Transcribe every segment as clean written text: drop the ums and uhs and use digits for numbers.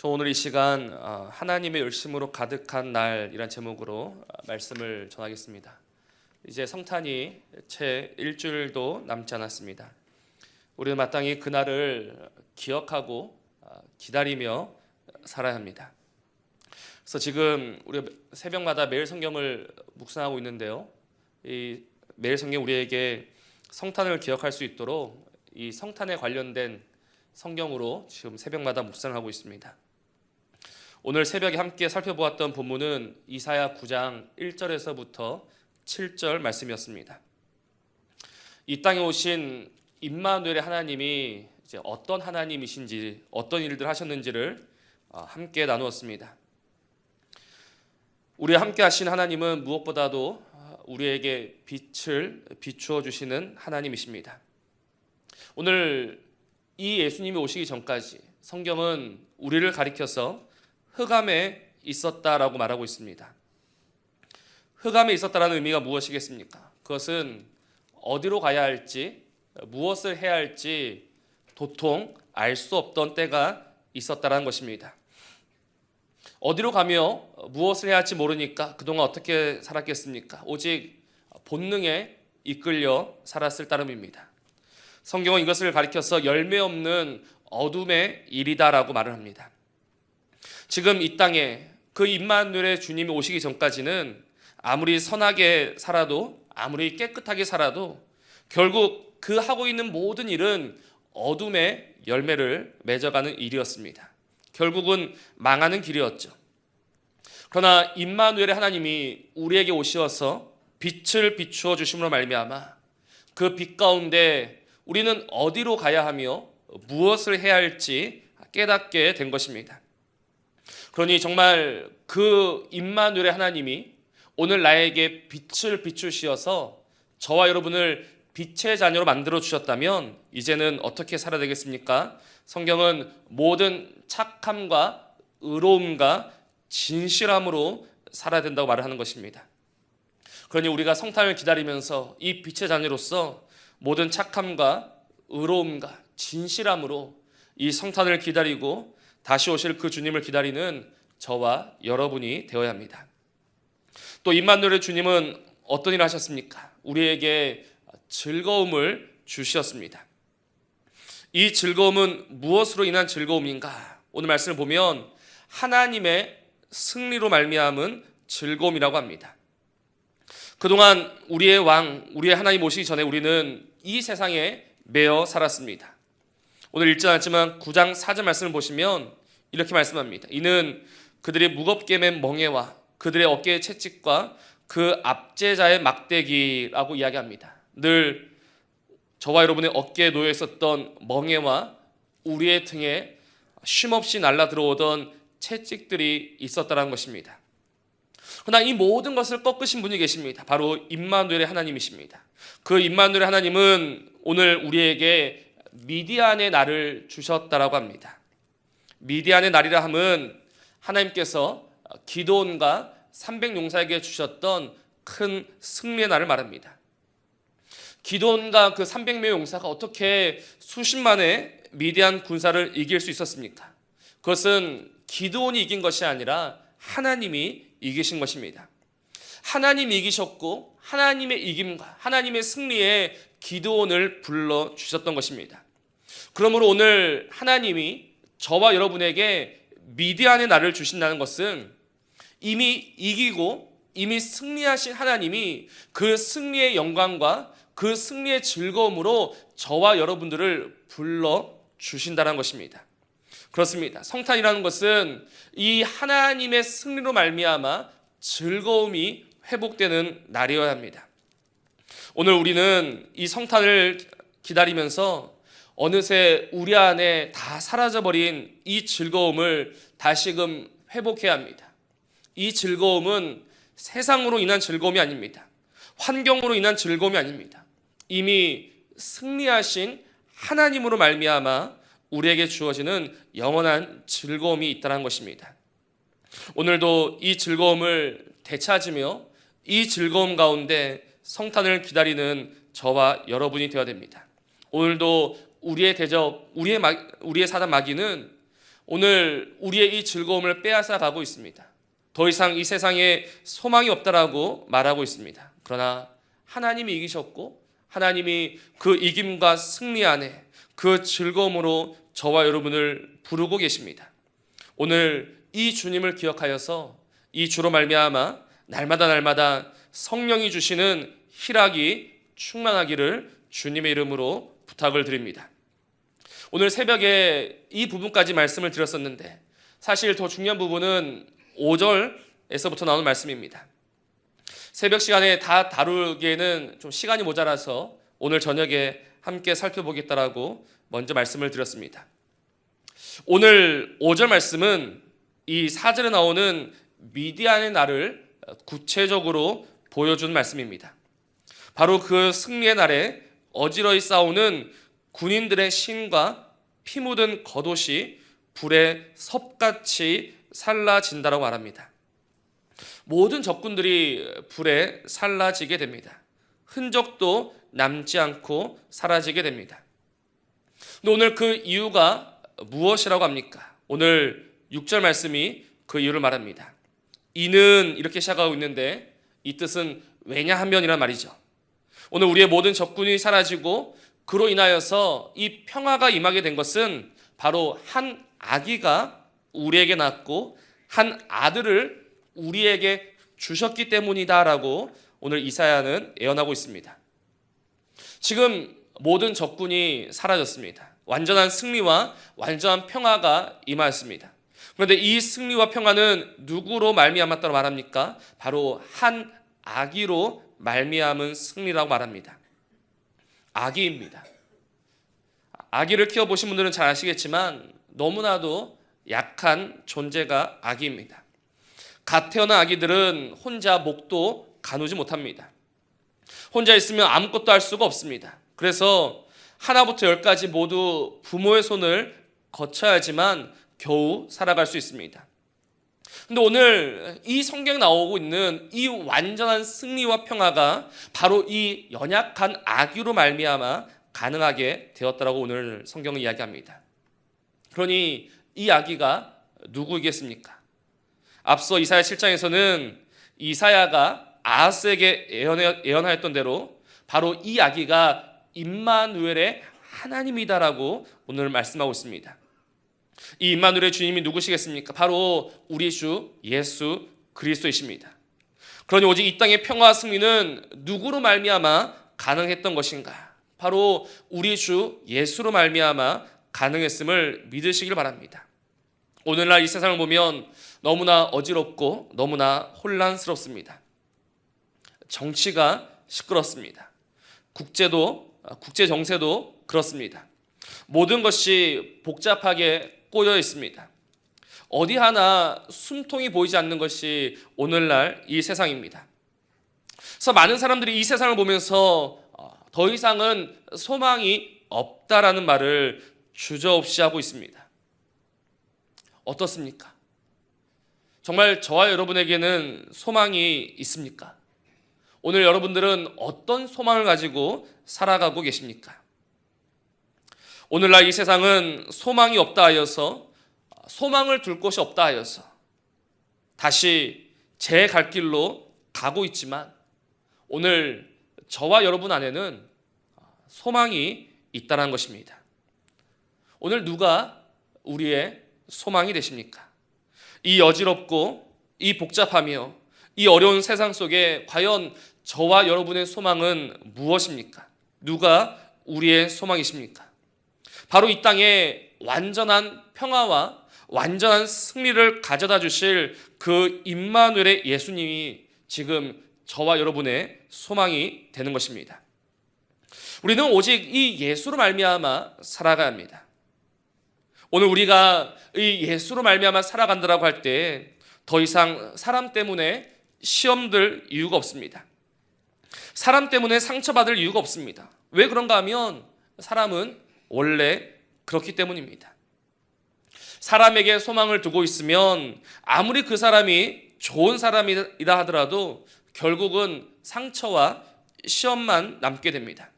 저 오늘 이 시간 하나님의 열심으로 가득한 날이란 제목으로 말씀을 전하겠습니다. 이제 성탄이 채 일주일도 남지 않았습니다. 우리는 마땅히 그날을 기억하고 기다리며 살아야 합니다. 그래서 지금 우리가 새벽마다 매일 성경을 묵상하고 있는데요. 이 매일 성경 우리에게 성탄을 기억할 수 있도록 이 성탄에 관련된 성경으로 지금 새벽마다 묵상을 하고 있습니다. 오늘 새벽에 함께 살펴보았던 본문은 이사야 9장 1절에서부터 7절 말씀이었습니다. 이 땅에 오신 임마누엘의 하나님이 이제 어떤 하나님이신지, 어떤 일들 하셨는지를 함께 나누었습니다. 우리와 함께 하신 하나님은 무엇보다도 우리에게 빛을 비추어 주시는 하나님이십니다. 오늘 이 예수님이 오시기 전까지 성경은 우리를 가리켜서 흑암에 있었다라고 말하고 있습니다. 흑암에 있었다라는 의미가 무엇이겠습니까? 그것은 어디로 가야 할지, 무엇을 해야 할지 도통 알 수 없던 때가 있었다라는 것입니다. 어디로 가며 무엇을 해야 할지 모르니까 그동안 어떻게 살았겠습니까? 오직 본능에 이끌려 살았을 따름입니다. 성경은 이것을 가리켜서 열매 없는 어둠의 일이다라고 말을 합니다. 지금 이 땅에 그 임마누엘의 주님이 오시기 전까지는 아무리 선하게 살아도, 아무리 깨끗하게 살아도 결국 그 하고 있는 모든 일은 어둠의 열매를 맺어가는 일이었습니다. 결국은 망하는 길이었죠. 그러나 임마누엘의 하나님이 우리에게 오셔서 빛을 비추어 주심으로 말미암아 그 빛 가운데 우리는 어디로 가야 하며 무엇을 해야 할지 깨닫게 된 것입니다. 그러니 정말 그 임마누엘의 하나님이 오늘 나에게 빛을 비추시어서 저와 여러분을 빛의 자녀로 만들어 주셨다면 이제는 어떻게 살아야 되겠습니까? 성경은 모든 착함과 의로움과 진실함으로 살아야 된다고 말을 하는 것입니다. 그러니 우리가 성탄을 기다리면서 이 빛의 자녀로서 모든 착함과 의로움과 진실함으로 이 성탄을 기다리고 다시 오실 그 주님을 기다리는 저와 여러분이 되어야 합니다. 또 임마누엘의 주님은 어떤 일을 하셨습니까? 우리에게 즐거움을 주셨습니다. 이 즐거움은 무엇으로 인한 즐거움인가? 오늘 말씀을 보면 하나님의 승리로 말미암은 즐거움이라고 합니다. 그동안 우리의 왕, 우리의 하나님 오시기 전에 우리는 이 세상에 매여 살았습니다. 오늘 읽지 않았지만 9장 4절 말씀을 보시면 이렇게 말씀합니다. 이는 그들의 무겁게 맨 멍에와 그들의 어깨의 채찍과 그 압제자의 막대기라고 이야기합니다. 늘 저와 여러분의 어깨에 놓여 있었던 멍에와 우리의 등에 쉼없이 날라 들어오던 채찍들이 있었다는 것입니다. 그러나 이 모든 것을 꺾으신 분이 계십니다. 바로 임마누엘의 하나님이십니다. 그 임마누엘의 하나님은 오늘 우리에게 미디안의 날을 주셨다라고 합니다. 미디안의 날이라 함은 하나님께서 기드온과 300용사에게 주셨던 큰 승리의 날을 말합니다. 기드온과 그 300명의 용사가 어떻게 수십만의 미디안 군사를 이길 수 있었습니까? 그것은 기드온이 이긴 것이 아니라 하나님이 이기신 것입니다. 하나님이 이기셨고 하나님의 이김과 하나님의 승리에 기드온을 불러주셨던 것입니다. 그러므로 오늘 하나님이 저와 여러분에게 미디안의 날을 주신다는 것은 이미 이기고 이미 승리하신 하나님이 그 승리의 영광과 그 승리의 즐거움으로 저와 여러분들을 불러주신다는 것입니다. 그렇습니다. 성탄이라는 것은 이 하나님의 승리로 말미암아 즐거움이 회복되는 날이어야 합니다. 오늘 우리는 이 성탄을 기다리면서 어느새 우리 안에 다 사라져버린 이 즐거움을 다시금 회복해야 합니다. 이 즐거움은 세상으로 인한 즐거움이 아닙니다. 환경으로 인한 즐거움이 아닙니다. 이미 승리하신 하나님으로 말미암아 우리에게 주어지는 영원한 즐거움이 있다는 것입니다. 오늘도 이 즐거움을 되찾으며 이 즐거움 가운데 성탄을 기다리는 저와 여러분이 되어야 됩니다. 오늘도 우리의 대적, 우리의 사단 마귀는 오늘 우리의 이 즐거움을 빼앗아 가고 있습니다. 더 이상 이 세상에 소망이 없다라고 말하고 있습니다. 그러나 하나님이 이기셨고 하나님이 그 이김과 승리 안에 그 즐거움으로 저와 여러분을 부르고 계십니다. 오늘 이 주님을 기억하여서 이 주로 말미암아 날마다 성령이 주시는 희락이 충만하기를 주님의 이름으로 부탁을 드립니다. 오늘 새벽에 이 부분까지 말씀을 드렸었는데 사실 더 중요한 부분은 5절에서부터 나오는 말씀입니다. 새벽 시간에 다 다루기에는 좀 시간이 모자라서 오늘 저녁에 함께 살펴보겠다라고 먼저 말씀을 드렸습니다. 오늘 5절 말씀은 이 4절에 나오는 미디안의 날을 구체적으로 보여준 말씀입니다. 바로 그 승리의 날에 어지러이 싸우는 군인들의 신과 피 묻은 겉옷이 불에 섭같이 살라진다라고 말합니다. 모든 적군들이 불에 살라지게 됩니다. 흔적도 남지 않고 사라지게 됩니다. 근데 오늘 그 이유가 무엇이라고 합니까? 오늘 6절 말씀이 그 이유를 말합니다. 이는 이렇게 시작하고 있는데 이 뜻은 왜냐하면이란 말이죠. 오늘 우리의 모든 적군이 사라지고 그로 인하여서 이 평화가 임하게 된 것은 바로 한 아기가 우리에게 낳았고 한 아들을 우리에게 주셨기 때문이다라고 오늘 이사야는 예언하고 있습니다. 지금 모든 적군이 사라졌습니다. 완전한 승리와 완전한 평화가 임하였습니다. 그런데 이 승리와 평화는 누구로 말미암았다고 말합니까? 바로 한 아기로 말미암은 승리라고 말합니다. 아기입니다. 아기를 키워보신 분들은 잘 아시겠지만 너무나도 약한 존재가 아기입니다. 갓 태어난 아기들은 혼자 목도 가누지 못합니다. 혼자 있으면 아무것도 할 수가 없습니다. 그래서 하나부터 열까지 모두 부모의 손을 거쳐야지만 겨우 살아갈 수 있습니다. 근데 오늘 이 성경에 나오고 있는 이 완전한 승리와 평화가 바로 이 연약한 아기로 말미암아 가능하게 되었다라고 오늘 성경은 이야기합니다. 그러니 이 아기가 누구이겠습니까? 앞서 이사야 7장에서는 이사야가 아하스에게 예언하였던 대로 바로 이 아기가 임마누엘의 하나님이다라고 오늘 말씀하고 있습니다. 이 임마누엘의 주님이 누구시겠습니까? 바로 우리 주 예수 그리스도이십니다. 그러니 오직 이 땅의 평화와 승리는 누구로 말미암아 가능했던 것인가? 바로 우리 주 예수로 말미암아 가능했음을 믿으시길 바랍니다. 오늘날 이 세상을 보면 너무나 어지럽고 너무나 혼란스럽습니다. 정치가 시끄럽습니다. 국제 정세도 그렇습니다. 모든 것이 복잡하게 꼬여 있습니다. 어디 하나 숨통이 보이지 않는 것이 오늘날 이 세상입니다. 그래서 많은 사람들이 이 세상을 보면서 더 이상은 소망이 없다라는 말을 주저없이 하고 있습니다. 어떻습니까? 정말 저와 여러분에게는 소망이 있습니까? 오늘 여러분들은 어떤 소망을 가지고 살아가고 계십니까? 오늘날 이 세상은 소망이 없다 하여서 소망을 둘 곳이 없다 하여서 다시 제 갈 길로 가고 있지만 오늘 저와 여러분 안에는 소망이 있다는 것입니다. 오늘 누가 우리의 소망이 되십니까? 이 어지럽고 이 복잡하며 이 어려운 세상 속에 과연 저와 여러분의 소망은 무엇입니까? 누가 우리의 소망이십니까? 바로 이 땅에 완전한 평화와 완전한 승리를 가져다 주실 그 임마누엘의 예수님이 지금 저와 여러분의 소망이 되는 것입니다. 우리는 오직 이 예수로 말미암아 살아가야 합니다. 오늘 우리가 이 예수로 말미암아 살아간다라고 할 때 더 이상 사람 때문에 시험들 이유가 없습니다. 사람 때문에 상처받을 이유가 없습니다. 왜 그런가 하면 사람은 원래 그렇기 때문입니다. 사람에게 소망을 두고 있으면 아무리 그 사람이 좋은 사람이라 하더라도 결국은 상처와 시험만 남게 됩니다.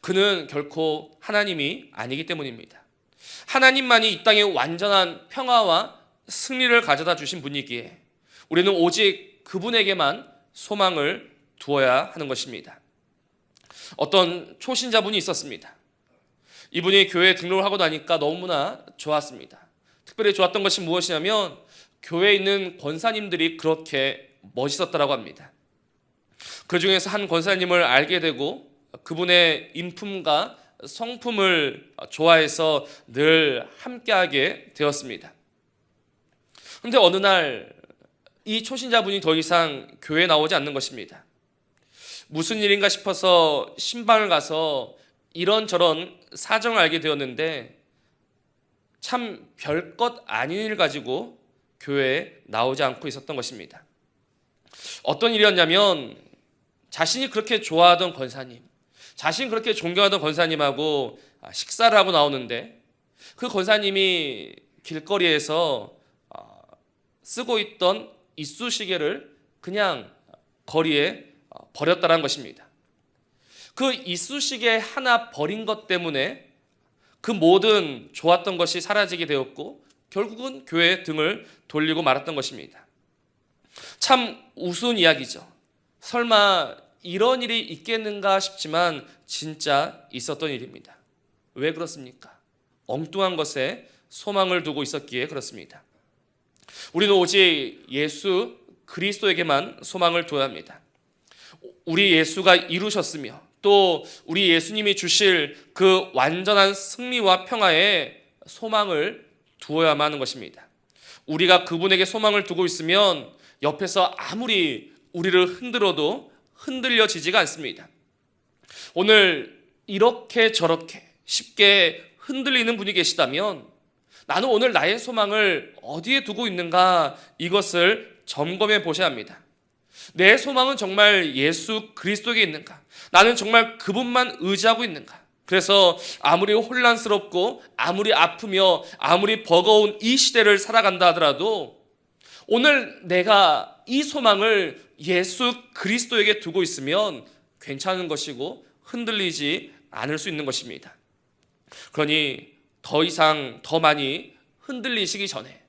그는 결코 하나님이 아니기 때문입니다. 하나님만이 이 땅에 완전한 평화와 승리를 가져다 주신 분이기에 우리는 오직 그분에게만 소망을 두어야 하는 것입니다. 어떤 초신자분이 있었습니다. 이분이 교회에 등록을 하고 나니까 너무나 좋았습니다. 특별히 좋았던 것이 무엇이냐면 교회에 있는 권사님들이 그렇게 멋있었다고 합니다. 그 중에서 한 권사님을 알게 되고 그분의 인품과 성품을 좋아해서 늘 함께하게 되었습니다. 그런데 어느 날 이 초신자분이 더 이상 교회에 나오지 않는 것입니다. 무슨 일인가 싶어서 신방을 가서 이런저런 사정을 알게 되었는데 참 별것 아닌 일 가지고 교회에 나오지 않고 있었던 것입니다. 어떤 일이었냐면 자신이 그렇게 좋아하던 권사님, 자신이 그렇게 존경하던 권사님하고 식사를 하고 나오는데 그 권사님이 길거리에서 쓰고 있던 이쑤시개를 그냥 거리에 버렸다는 것입니다. 그 이쑤시개 하나 버린 것 때문에 그 모든 좋았던 것이 사라지게 되었고 결국은 교회의 등을 돌리고 말았던 것입니다. 참 우스운 이야기죠. 설마 이런 일이 있겠는가 싶지만 진짜 있었던 일입니다. 왜 그렇습니까? 엉뚱한 것에 소망을 두고 있었기에 그렇습니다. 우리는 오직 예수 그리스도에게만 소망을 둬야 합니다. 우리 예수가 이루셨으며 또 우리 예수님이 주실 그 완전한 승리와 평화에 소망을 두어야만 하는 것입니다. 우리가 그분에게 소망을 두고 있으면 옆에서 아무리 우리를 흔들어도 흔들려지지가 않습니다. 오늘 이렇게 저렇게 쉽게 흔들리는 분이 계시다면 나는 오늘 나의 소망을 어디에 두고 있는가 이것을 점검해 보셔야 합니다. 내 소망은 정말 예수 그리스도에게 있는가? 나는 정말 그분만 의지하고 있는가? 그래서 아무리 혼란스럽고 아무리 아프며 아무리 버거운 이 시대를 살아간다 하더라도 오늘 내가 이 소망을 예수 그리스도에게 두고 있으면 괜찮은 것이고 흔들리지 않을 수 있는 것입니다. 그러니 더 이상 더 많이 흔들리시기 전에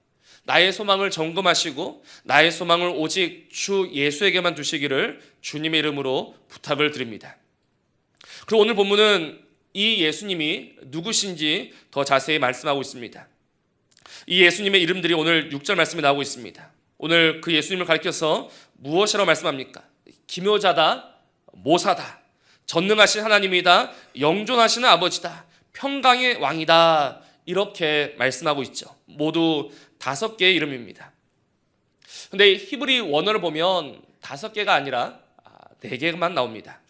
나의 소망을 점검하시고 나의 소망을 오직 주 예수에게만 두시기를 주님의 이름으로 부탁을 드립니다. 그리고 오늘 본문은 이 예수님이 누구신지 더 자세히 말씀하고 있습니다. 이 예수님의 이름들이 오늘 6절 말씀에 나오고 있습니다. 오늘 그 예수님을 가리켜서 무엇이라고 말씀합니까? 기묘자다, 모사다, 전능하신 하나님이다, 영존하시는 아버지다, 평강의 왕이다, 이렇게 말씀하고 있죠. 모두 5개의 이름입니다. 근데 히브리 원어를 보면 5개가 아니라 4개만 나옵니다.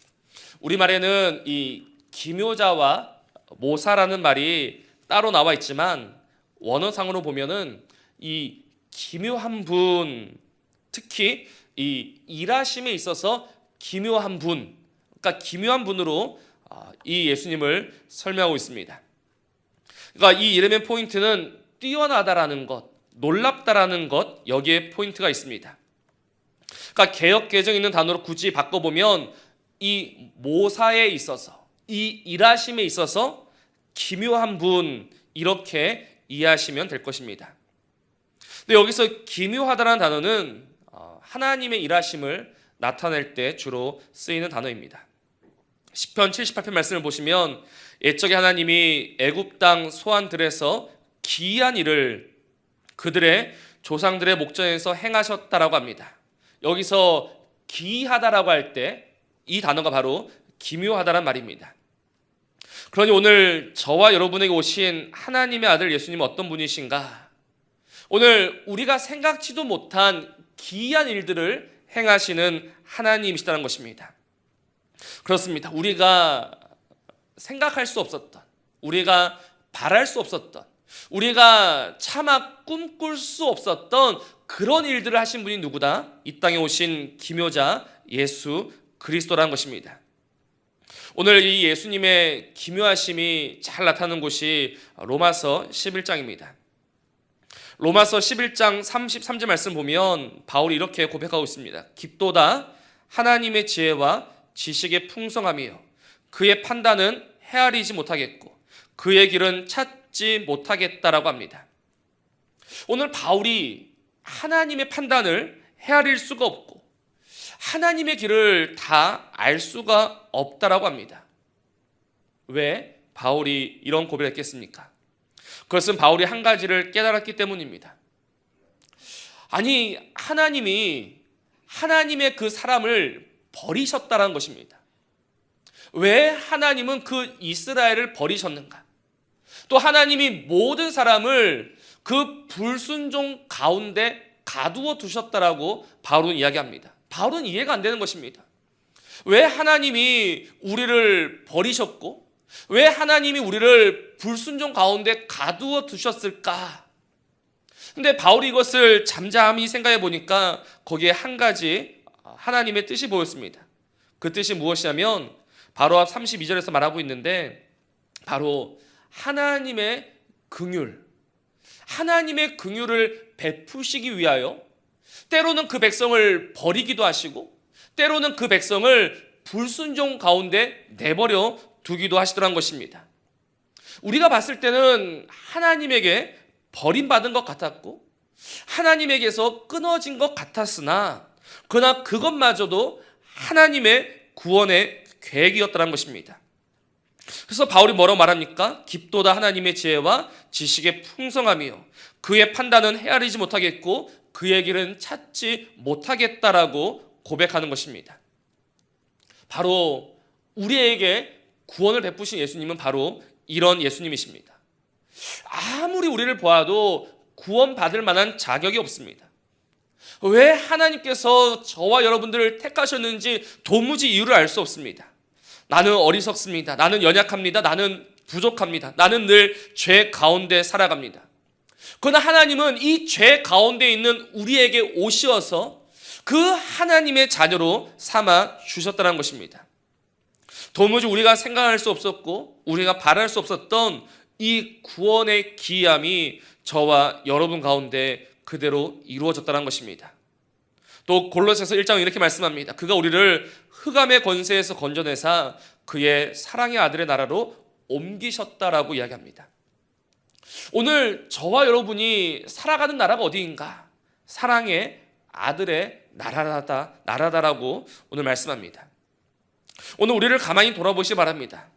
우리말에는 이 기묘자와 모사라는 말이 따로 나와 있지만 원어상으로 보면은 이 기묘한 분, 특히 이 일하심에 있어서 기묘한 분, 그러니까 기묘한 분으로 이 예수님을 설명하고 있습니다. 그러니까 이 이름의 포인트는 뛰어나다라는 것, 놀랍다라는 것, 여기에 포인트가 있습니다. 그러니까 개역 개정에 있는 단어로 굳이 바꿔보면 이 모사에 있어서, 이 일하심에 있어서 기묘한 분, 이렇게 이해하시면 될 것입니다. 근데 여기서 기묘하다라는 단어는 하나님의 일하심을 나타낼 때 주로 쓰이는 단어입니다. 시편 78편 말씀을 보시면 옛적에 하나님이 애굽 땅 소환들에서 기이한 일을 그들의 조상들의 목전에서 행하셨다라고 합니다. 여기서 기이하다라고 할 때 이 단어가 바로 기묘하다란 말입니다. 그러니 오늘 저와 여러분에게 오신 하나님의 아들 예수님은 어떤 분이신가? 오늘 우리가 생각지도 못한 기이한 일들을 행하시는 하나님이시다는 것입니다. 그렇습니다. 우리가 생각할 수 없었던, 우리가 바랄 수 없었던, 우리가 차마 꿈꿀 수 없었던 그런 일들을 하신 분이 누구다? 이 땅에 오신 기묘자 예수 그리스도라는 것입니다. 오늘 이 예수님의 기묘하심이 잘 나타나는 곳이 로마서 11장입니다. 로마서 11장 33절 말씀 보면 바울이 이렇게 고백하고 있습니다. 깊도다 하나님의 지혜와 지식의 풍성함이요 그의 판단은 헤아리지 못하겠고 그의 길은 찾지 못하겠다라고 합니다. 오늘 바울이 하나님의 판단을 헤아릴 수가 없고 하나님의 길을 다 알 수가 없다라고 합니다. 왜 바울이 이런 고백을 했겠습니까? 그것은 바울이 한 가지를 깨달았기 때문입니다. 아니, 하나님이 하나님의 그 사람을 버리셨다는 것입니다. 왜 하나님은 그 이스라엘을 버리셨는가? 또 하나님이 모든 사람을 그 불순종 가운데 가두어 두셨다라고 바울은 이야기합니다. 바울은 이해가 안 되는 것입니다. 왜 하나님이 우리를 버리셨고 왜 하나님이 우리를 불순종 가운데 가두어 두셨을까? 근데 바울이 이것을 잠잠히 생각해 보니까 거기에 한 가지 하나님의 뜻이 보였습니다. 그 뜻이 무엇이냐면 바로 앞 32절에서 말하고 있는데 바로 하나님의 긍휼, 하나님의 긍휼을 베푸시기 위하여 때로는 그 백성을 버리기도 하시고 때로는 그 백성을 불순종 가운데 내버려 두기도 하시더란 것입니다. 우리가 봤을 때는 하나님에게 버림받은 것 같았고 하나님에게서 끊어진 것 같았으나 그러나 그것마저도 하나님의 구원의 계획이었다는 것입니다. 그래서 바울이 뭐라고 말합니까? 깊도다 하나님의 지혜와 지식의 풍성함이요 그의 판단은 헤아리지 못하겠고 그의 길은 찾지 못하겠다라고 고백하는 것입니다. 바로 우리에게 구원을 베푸신 예수님은 바로 이런 예수님이십니다. 아무리 우리를 보아도 구원받을 만한 자격이 없습니다. 왜 하나님께서 저와 여러분들을 택하셨는지 도무지 이유를 알 수 없습니다. 나는 어리석습니다. 나는 연약합니다. 나는 부족합니다. 나는 늘 죄 가운데 살아갑니다. 그러나 하나님은 이 죄 가운데 있는 우리에게 오셔서 그 하나님의 자녀로 삼아 주셨다는 것입니다. 도무지 우리가 생각할 수 없었고 우리가 바랄 수 없었던 이 구원의 기이함이 저와 여러분 가운데 그대로 이루어졌다는 것입니다. 또 골로새서 1장은 이렇게 말씀합니다. 그가 우리를 흑암의 권세에서 건져내사 그의 사랑의 아들의 나라로 옮기셨다라고 이야기합니다. 오늘 저와 여러분이 살아가는 나라가 어디인가? 사랑의 아들의 나라다라고 오늘 말씀합니다. 오늘 우리를 가만히 돌아보시기 바랍니다.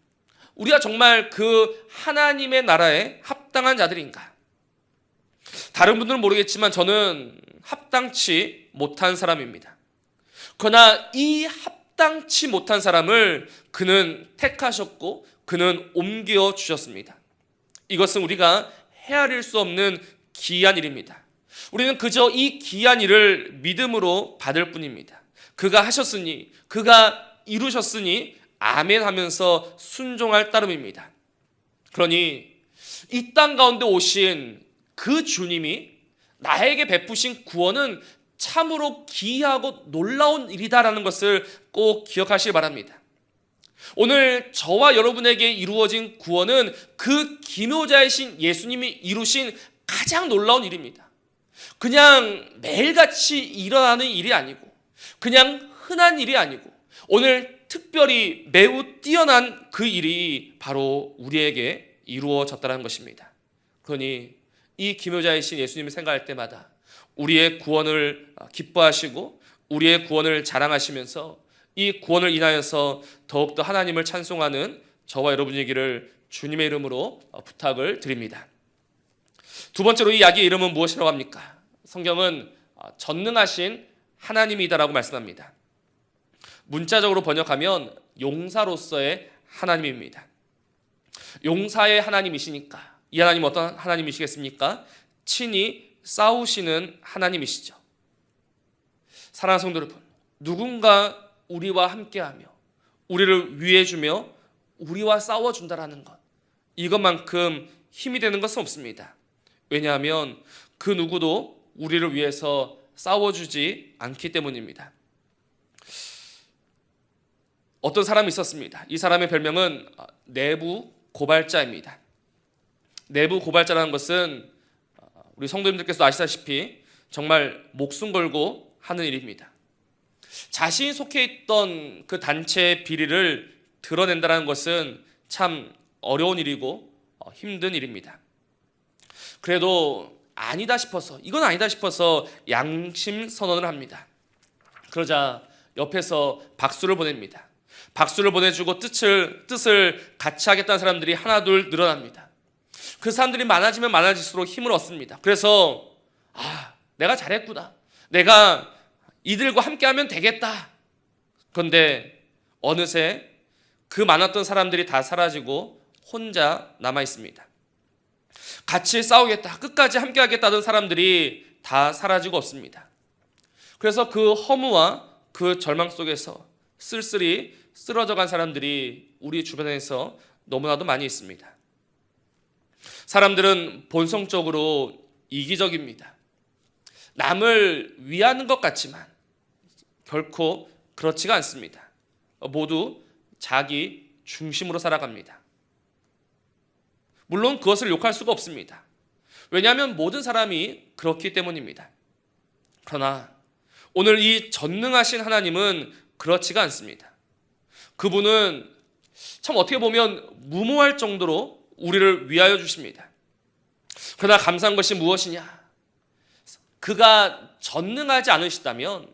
우리가 정말 그 하나님의 나라에 합당한 자들인가? 다른 분들은 모르겠지만 저는 합당치 못한 사람입니다. 그러나 이 합당치 못한 사람을 그는 택하셨고 그는 옮겨 주셨습니다. 이것은 우리가 헤아릴 수 없는 기이한 일입니다. 우리는 그저 이 기이한 일을 믿음으로 받을 뿐입니다. 그가 하셨으니 그가 이루셨으니 아멘 하면서 순종할 따름입니다. 그러니 이 땅 가운데 오신 그 주님이 나에게 베푸신 구원은 참으로 기이하고 놀라운 일이다라는 것을 꼭 기억하시기 바랍니다. 오늘 저와 여러분에게 이루어진 구원은 그 기묘자이신 예수님이 이루신 가장 놀라운 일입니다. 그냥 매일같이 일어나는 일이 아니고 그냥 흔한 일이 아니고 오늘 특별히 매우 뛰어난 그 일이 바로 우리에게 이루어졌다는 것입니다. 그러니 이 기묘자이신 예수님을 생각할 때마다 우리의 구원을 기뻐하시고 우리의 구원을 자랑하시면서 이 구원을 인하여서 더욱더 하나님을 찬송하는 저와 여러분이기를 주님의 이름으로 부탁을 드립니다. 두 번째로 이 약의 이름은 무엇이라고 합니까? 성경은 전능하신 하나님이다라고 말씀합니다. 문자적으로 번역하면 용사로서의 하나님입니다. 용사의 하나님이시니까 이 하나님 어떤 하나님이시겠습니까? 친히 싸우시는 하나님이시죠. 사랑하는 성도 여러분, 누군가 우리와 함께하며 우리를 위해주며 우리와 싸워준다라는 것, 이것만큼 힘이 되는 것은 없습니다. 왜냐하면 그 누구도 우리를 위해서 싸워주지 않기 때문입니다. 어떤 사람이 있었습니다. 이 사람의 별명은 내부 고발자입니다. 내부 고발자라는 것은 우리 성도님들께서 아시다시피 정말 목숨 걸고 하는 일입니다. 자신이 속해 있던 그 단체의 비리를 드러낸다는 것은 참 어려운 일이고 힘든 일입니다. 그래도 아니다 싶어서, 이건 아니다 싶어서 양심 선언을 합니다. 그러자 옆에서 박수를 보냅니다. 박수를 보내주고 뜻을 같이 하겠다는 사람들이 하나둘 늘어납니다. 그 사람들이 많아지면 많아질수록 힘을 얻습니다. 그래서 내가 잘했구나, 내가 이들과 함께하면 되겠다. 그런데 어느새 그 많았던 사람들이 다 사라지고 혼자 남아 있습니다. 같이 싸우겠다, 끝까지 함께하겠다던 사람들이 다 사라지고 없습니다. 그래서 그 허무와 그 절망 속에서 쓸쓸히 쓰러져간 사람들이 우리 주변에서 너무나도 많이 있습니다. 사람들은 본성적으로 이기적입니다. 남을 위하는 것 같지만 결코 그렇지가 않습니다. 모두 자기 중심으로 살아갑니다. 물론 그것을 욕할 수가 없습니다. 왜냐하면 모든 사람이 그렇기 때문입니다. 그러나 오늘 이 전능하신 하나님은 그렇지가 않습니다. 그분은 참 어떻게 보면 무모할 정도로 우리를 위하여 주십니다. 그러나 감사한 것이 무엇이냐? 그가 전능하지 않으시다면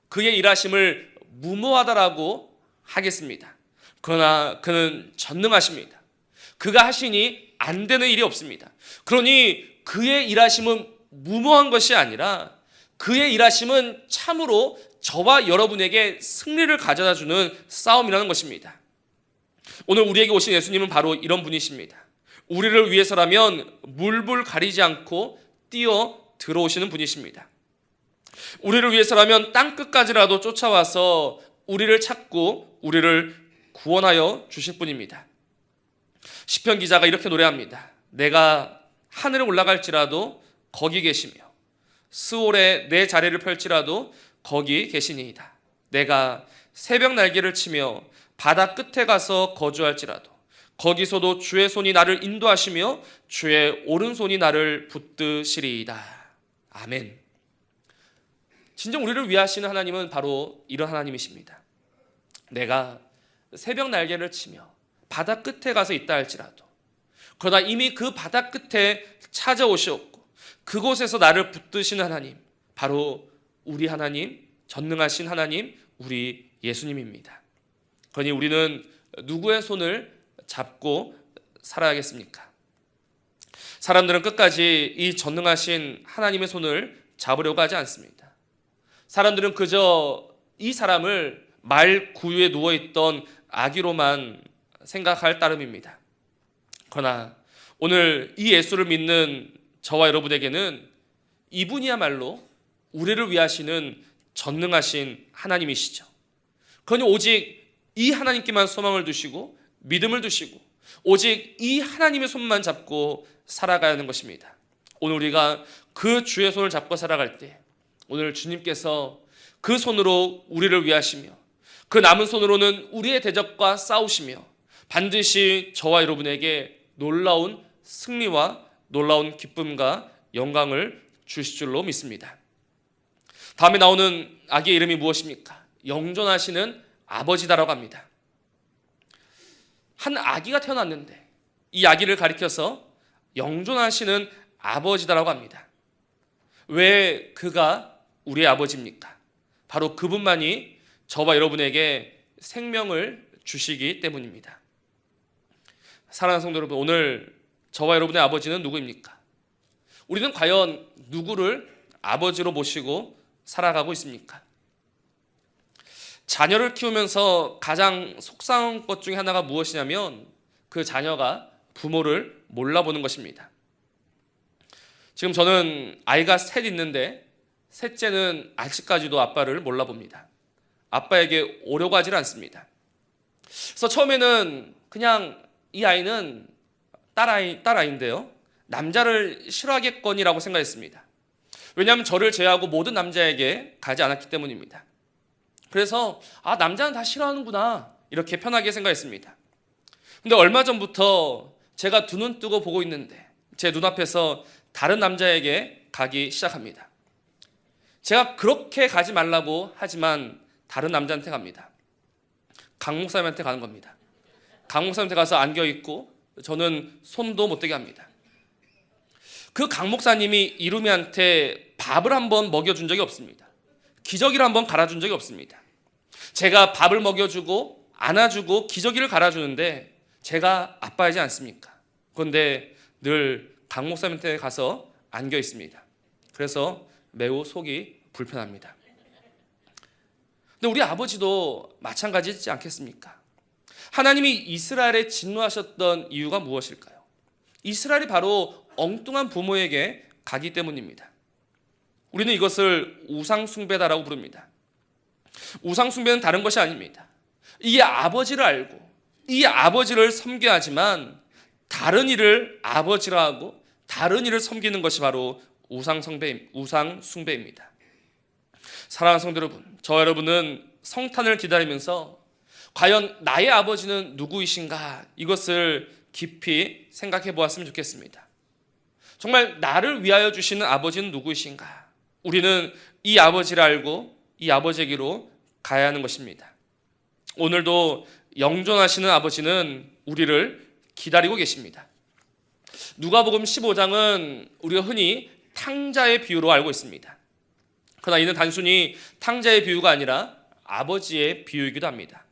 그의 일하심을 무모하다라고 하겠습니다. 그러나 그는 전능하십니다. 그가 하시니 안 되는 일이 없습니다. 그러니 그의 일하심은 무모한 것이 아니라 그의 일하심은 참으로 저와 여러분에게 승리를 가져다 주는 싸움이라는 것입니다. 오늘 우리에게 오신 예수님은 바로 이런 분이십니다. 우리를 위해서라면 물불 가리지 않고 뛰어 들어오시는 분이십니다. 우리를 위해서라면 땅끝까지라도 쫓아와서 우리를 찾고 우리를 구원하여 주실 분입니다. 시편 기자가 이렇게 노래합니다. 내가 하늘에 올라갈지라도 거기 계시며 스올에 내 자리를 펼치라도 거기 계시니이다. 내가 새벽 날개를 치며 바다 끝에 가서 거주할지라도 거기서도 주의 손이 나를 인도하시며 주의 오른손이 나를 붙드시리이다. 아멘. 진정 우리를 위하시는 하나님은 바로 이런 하나님이십니다. 내가 새벽 날개를 치며 바다 끝에 가서 있다 할지라도, 그러나 이미 그 바다 끝에 찾아오셨고 그곳에서 나를 붙드시는 하나님, 바로 우리 하나님, 전능하신 하나님, 우리 예수님입니다. 그러니 우리는 누구의 손을 잡고 살아야겠습니까? 사람들은 끝까지 이 전능하신 하나님의 손을 잡으려고 하지 않습니다. 사람들은 그저 이 사람을 말 구유에 누워있던 아기로만 생각할 따름입니다. 그러나 오늘 이 예수를 믿는 저와 여러분에게는 이분이야말로 우리를 위하시는 전능하신 하나님이시죠. 그러니 오직 이 하나님께만 소망을 두시고 믿음을 두시고 오직 이 하나님의 손만 잡고 살아가야 하는 것입니다. 오늘 우리가 그 주의 손을 잡고 살아갈 때 오늘 주님께서 그 손으로 우리를 위하시며 그 남은 손으로는 우리의 대적과 싸우시며 반드시 저와 여러분에게 놀라운 승리와 놀라운 기쁨과 영광을 주실 줄로 믿습니다. 다음에 나오는 아기의 이름이 무엇입니까? 영존하시는 아버지다라고 합니다. 한 아기가 태어났는데 이 아기를 가리켜서 영존하시는 아버지다라고 합니다. 왜 그가 우리의 아버지입니까? 바로 그분만이 저와 여러분에게 생명을 주시기 때문입니다. 사랑하는 성도 여러분, 오늘 저와 여러분의 아버지는 누구입니까? 우리는 과연 누구를 아버지로 모시고 살아가고 있습니까? 자녀를 키우면서 가장 속상한 것 중에 하나가 무엇이냐면 그 자녀가 부모를 몰라보는 것입니다. 지금 저는 아이가 셋 있는데 셋째는 아직까지도 아빠를 몰라봅니다. 아빠에게 오려고 하질 않습니다. 그래서 처음에는 그냥 이 아이는 딸아이인데요, 남자를 싫어하겠거니라고 생각했습니다. 왜냐하면 저를 제외하고 모든 남자에게 가지 않았기 때문입니다. 그래서 남자는 다 싫어하는구나 이렇게 편하게 생각했습니다. 근데 얼마 전부터 제가 두 눈 뜨고 보고 있는데 제 눈앞에서 다른 남자에게 가기 시작합니다. 제가 그렇게 가지 말라고 하지만 다른 남자한테 갑니다. 강 목사님한테 가는 겁니다. 강 목사님한테 가서 안겨 있고 저는 손도 못 대게 합니다. 그 강 목사님이 이루미한테 밥을 한번 먹여준 적이 없습니다. 기저귀를 한번 갈아준 적이 없습니다. 제가 밥을 먹여주고 안아주고 기저귀를 갈아주는데 제가 아빠이지 않습니까? 그런데 늘 강 목사님한테 가서 안겨 있습니다. 그래서 매우 속이 불편합니다. 근데 우리 아버지도 마찬가지지 않겠습니까? 하나님이 이스라엘에 진노하셨던 이유가 무엇일까요? 이스라엘이 바로 엉뚱한 부모에게 가기 때문입니다. 우리는 이것을 우상숭배다라고 부릅니다. 우상숭배는 다른 것이 아닙니다. 이 아버지를 알고 이 아버지를 섬겨야 하지만 다른 이를 아버지라 하고 다른 이를 섬기는 것이 바로 우상숭배입니다. 사랑하는 성도 여러분, 저 여러분은 성탄을 기다리면서 과연 나의 아버지는 누구이신가, 이것을 깊이 생각해 보았으면 좋겠습니다. 정말 나를 위하여 주시는 아버지는 누구이신가? 우리는 이 아버지를 알고 이 아버지에게로 가야 하는 것입니다. 오늘도 영존하시는 아버지는 우리를 기다리고 계십니다. 누가복음 15장은 우리가 흔히 탕자의 비유로 알고 있습니다. 그러나 이는 단순히 탕자의 비유가 아니라 아버지의 비유이기도 합니다.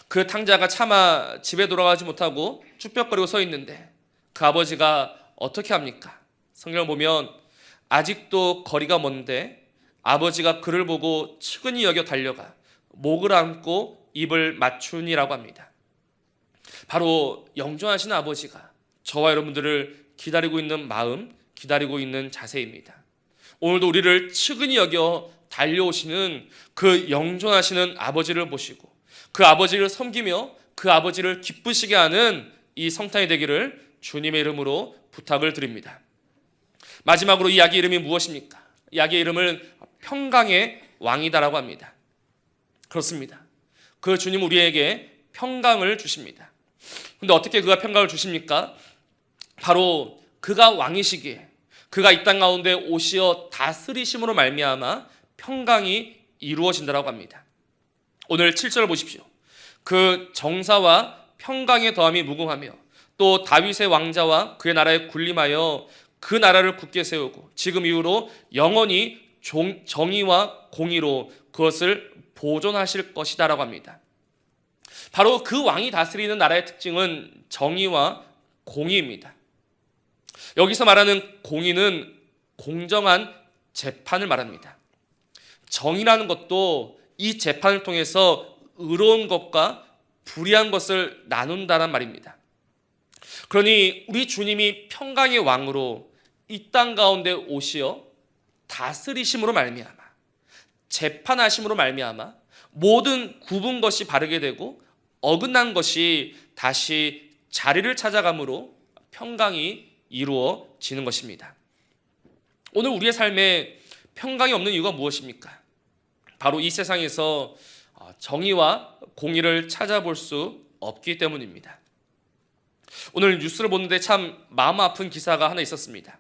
그 탕자가 차마 집에 돌아가지 못하고 쭈뼛거리고 서 있는데 그 아버지가 어떻게 합니까? 성경을 보면 아직도 거리가 먼데 아버지가 그를 보고 측은히 여겨 달려가 목을 안고 입을 맞추니라고 합니다. 바로 영존하시는 아버지가 저와 여러분들을 기다리고 있는 마음, 기다리고 있는 자세입니다. 오늘도 우리를 측은히 여겨 달려오시는 그 영존하시는 아버지를 보시고 그 아버지를 섬기며 그 아버지를 기쁘시게 하는 이 성탄이 되기를 주님의 이름으로 부탁을 드립니다. 마지막으로 이 아기의 이름이 무엇입니까? 이 아기의 이름을 평강의 왕이다라고 합니다. 그렇습니다. 그 주님 우리에게 평강을 주십니다. 그런데 어떻게 그가 평강을 주십니까? 바로 그가 왕이시기에 그가 이 땅 가운데 오시어 다스리심으로 말미암아 평강이 이루어진다라고 합니다. 오늘 7절 보십시오. 그 정사와 평강의 더함이 무궁하며 또 다윗의 왕자와 그의 나라에 군림하여 그 나라를 굳게 세우고 지금 이후로 영원히 정의와 공의로 그것을 보존하실 것이다라고 합니다. 바로 그 왕이 다스리는 나라의 특징은 정의와 공의입니다. 여기서 말하는 공의는 공정한 재판을 말합니다. 정의라는 것도 이 재판을 통해서 의로운 것과 불의한 것을 나눈다는 말입니다. 그러니 우리 주님이 평강의 왕으로 이 땅 가운데 오시어 다스리심으로 말미암아 재판하심으로 말미암아 모든 굽은 것이 바르게 되고 어긋난 것이 다시 자리를 찾아감으로 평강이 이루어지는 것입니다. 오늘 우리의 삶에 평강이 없는 이유가 무엇입니까? 바로 이 세상에서 정의와 공의를 찾아볼 수 없기 때문입니다. 오늘 뉴스를 보는데 참 마음 아픈 기사가 하나 있었습니다.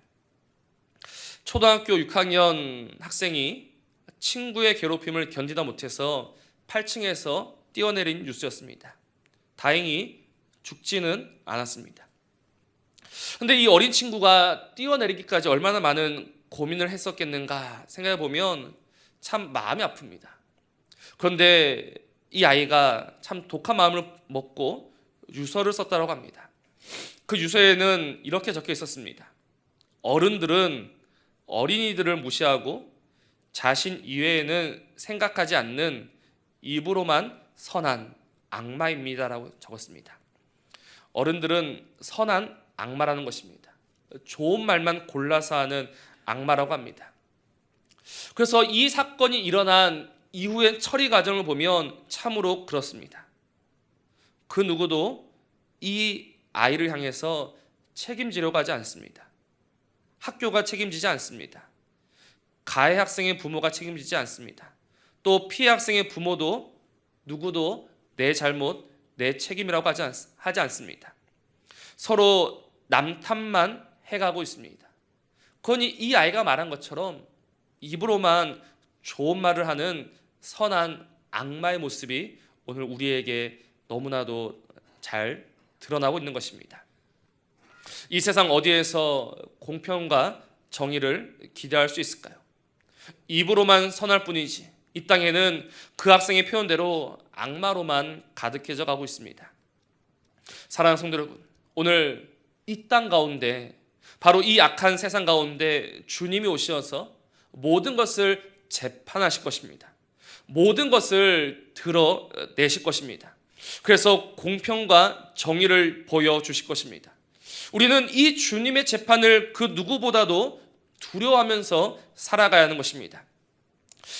초등학교 6학년 학생이 친구의 괴롭힘을 견디다 못해서 8층에서 뛰어내린 뉴스였습니다. 다행히 죽지는 않았습니다. 그런데 이 어린 친구가 뛰어내리기까지 얼마나 많은 고민을 했었겠는가 생각해 보면 참 마음이 아픕니다. 그런데 이 아이가 참 독한 마음을 먹고 유서를 썼다고 합니다. 그 유서에는 이렇게 적혀 있었습니다. 어른들은 어린이들을 무시하고 자신 이외에는 생각하지 않는 입으로만 선한 악마입니다라고 적었습니다. 어른들은 선한 악마라는 것입니다. 좋은 말만 골라서 하는 악마라고 합니다. 그래서 이 사건이 일어난 이후의 처리 과정을 보면 참으로 그렇습니다. 그 누구도 이 아이를 향해서 책임지려고 하지 않습니다. 학교가 책임지지 않습니다. 가해 학생의 부모가 책임지지 않습니다. 또 피해 학생의 부모도 누구도 내 잘못, 내 책임이라고 하지 않습니다. 서로 남 탓만 해가고 있습니다. 그러니 이 아이가 말한 것처럼 입으로만 좋은 말을 하는 선한 악마의 모습이 오늘 우리에게 너무나도 잘 드러나고 있는 것입니다. 이 세상 어디에서 공평과 정의를 기대할 수 있을까요? 입으로만 선할 뿐이지 이 땅에는 그 학생의 표현대로 악마로만 가득해져 가고 있습니다. 사랑하는 성도 여러분, 오늘 이 땅 가운데, 바로 이 악한 세상 가운데 주님이 오셔서 모든 것을 재판하실 것입니다. 모든 것을 드러내실 것입니다. 그래서 공평과 정의를 보여주실 것입니다. 우리는 이 주님의 재판을 그 누구보다도 두려워하면서 살아가야 하는 것입니다.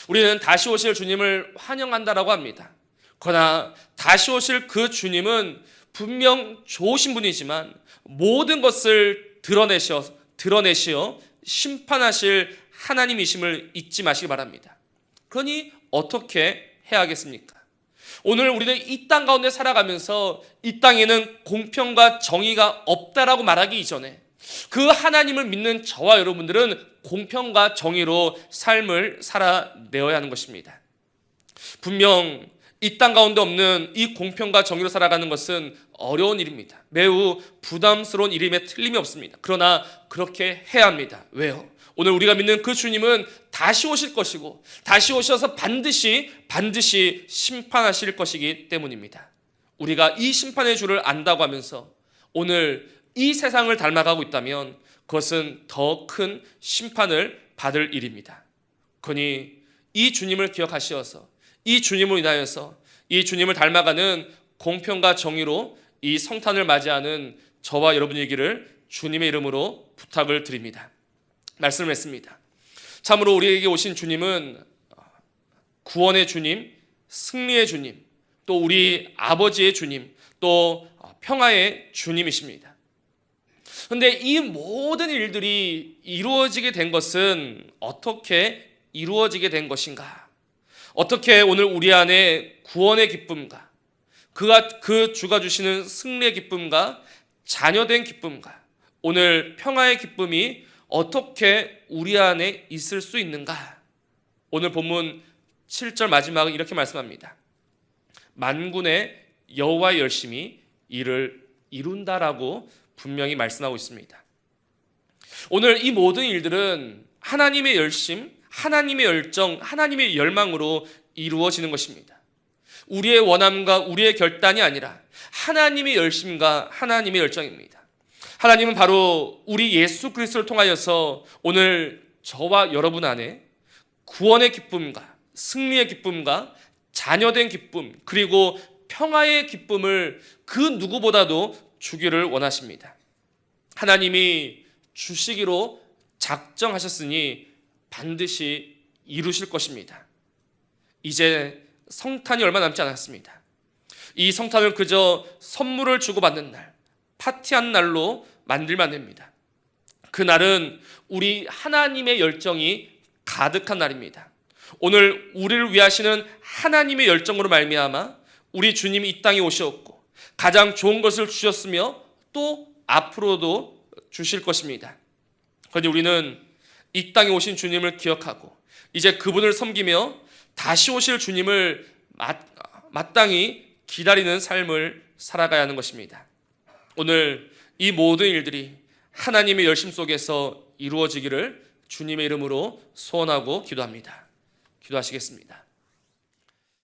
우리는 다시 오실 주님을 환영한다라고 합니다. 그러나 다시 오실 그 주님은 분명 좋으신 분이지만 모든 것을 드러내시어 심판하실 하나님이심을 잊지 마시기 바랍니다. 그러니 어떻게 해야 하겠습니까? 오늘 우리는 이 땅 가운데 살아가면서 이 땅에는 공평과 정의가 없다라고 말하기 이전에 그 하나님을 믿는 저와 여러분들은 공평과 정의로 삶을 살아내어야 하는 것입니다. 분명 이 땅 가운데 없는 이 공평과 정의로 살아가는 것은 어려운 일입니다. 매우 부담스러운 일임에 틀림이 없습니다. 그러나 그렇게 해야 합니다. 왜요? 오늘 우리가 믿는 그 주님은 다시 오실 것이고 다시 오셔서 반드시 심판하실 것이기 때문입니다. 우리가 이 심판의 주를 안다고 하면서 오늘 이 세상을 닮아가고 있다면 그것은 더 큰 심판을 받을 일입니다. 그러니 이 주님을 기억하시어서 이 주님으로 인하여서 이 주님을 닮아가는 공평과 정의로 이 성탄을 맞이하는 저와 여러분이기를 주님의 이름으로 부탁을 드립니다. 말씀을 했습니다. 참으로 우리에게 오신 주님은 구원의 주님, 승리의 주님, 또 우리 아버지의 주님, 또 평화의 주님이십니다. 그런데 이 모든 일들이 이루어지게 된 것은 어떻게 이루어지게 된 것인가? 어떻게 오늘 우리 안에 구원의 기쁨과 그 주가 주시는 승리의 기쁨과 자녀된 기쁨과 오늘 평화의 기쁨이 어떻게 우리 안에 있을 수 있는가? 오늘 본문 7절 마지막은 이렇게 말씀합니다. 만군의 여호와의 열심이 이를 이룬다라고 분명히 말씀하고 있습니다. 오늘 이 모든 일들은 하나님의 열심, 하나님의 열정, 하나님의 열망으로 이루어지는 것입니다. 우리의 원함과 우리의 결단이 아니라 하나님의 열심과 하나님의 열정입니다. 하나님은 바로 우리 예수 그리스도를 통하여서 오늘 저와 여러분 안에 구원의 기쁨과 승리의 기쁨과 자녀된 기쁨 그리고 평화의 기쁨을 그 누구보다도 주기를 원하십니다. 하나님이 주시기로 작정하셨으니 반드시 이루실 것입니다. 이제 성탄이 얼마 남지 않았습니다. 이 성탄을 그저 선물을 주고받는 날, 파티한 날로 만들면 안 됩니다. 그날은 우리 하나님의 열정이 가득한 날입니다. 오늘 우리를 위하시는 하나님의 열정으로 말미암아 우리 주님이 이 땅에 오셨고 가장 좋은 것을 주셨으며 또 앞으로도 주실 것입니다. 그런데 우리는 이 땅에 오신 주님을 기억하고 이제 그분을 섬기며 다시 오실 주님을 마땅히 기다리는 삶을 살아가야 하는 것입니다. 오늘 이 모든 일들이 하나님의 열심 속에서 이루어지기를 주님의 이름으로 소원하고 기도합니다. 기도하시겠습니다.